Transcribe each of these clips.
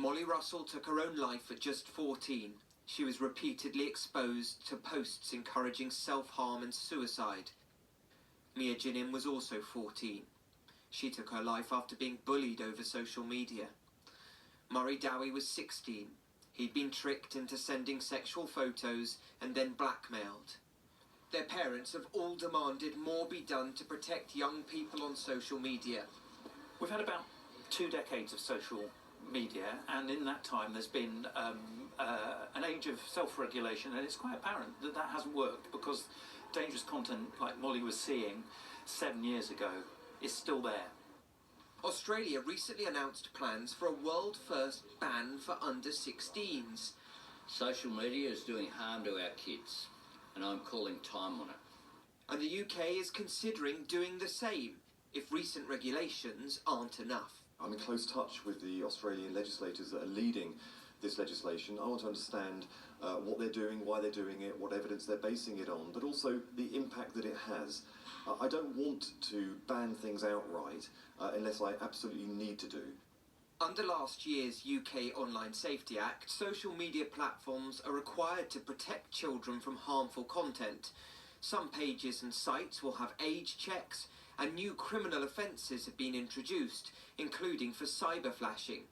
Molly Russell took her own life at just 14. She was repeatedly exposed to posts encouraging self-harm and suicide. Mia Jinim was also 14. She took her life after being bullied over social media. Murray Dowie was 16. He'd been tricked into sending sexual photos and then blackmailed. Their parents have all demanded more be done to protect young people on social media. We've had about 2 decades of social media, and in that time there's been an age of self-regulation, and it's quite apparent that that hasn't worked, because dangerous content like Molly was seeing 7 years ago is still there. Australia recently announced plans for a world-first ban for under-16s. Social media is doing harm to our kids, and I'm calling time on it. And the UK is considering doing the same if recent regulations aren't enough. I'm in close touch with the Australian legislators that are leading this legislation. I want to understand what they're doing, why they're doing it, what evidence they're basing it on, but also the impact that it has. I don't want to ban things outright unless I absolutely need to do. Under last year's UK Online Safety Act, social media platforms are required to protect children from harmful content. Some pages and sites will have age checks, and new criminal offences have been introduced, including for cyber flashing.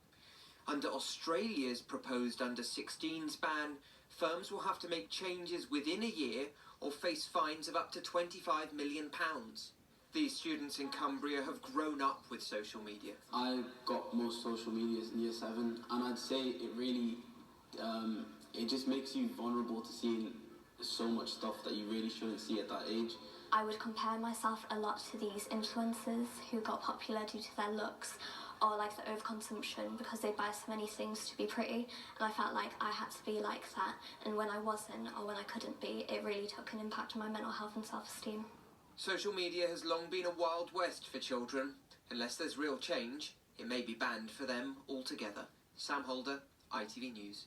Under Australia's proposed under-16s ban, firms will have to make changes within a year or face fines of up to £25 million. These students in Cumbria have grown up with social media. I got most social medias in year 7, and I'd say it really, it just makes you vulnerable to seeing so much stuff that you really shouldn't see at that age. I would compare myself a lot to these influencers who got popular due to their looks or like the overconsumption, because they buy so many things to be pretty, and I felt like I had to be like that, and when I wasn't or when I couldn't be, it really took an impact on my mental health and self-esteem. Social media has long been a wild west for children. Unless there's real change, it may be banned for them altogether. Sam Holder, ITV News.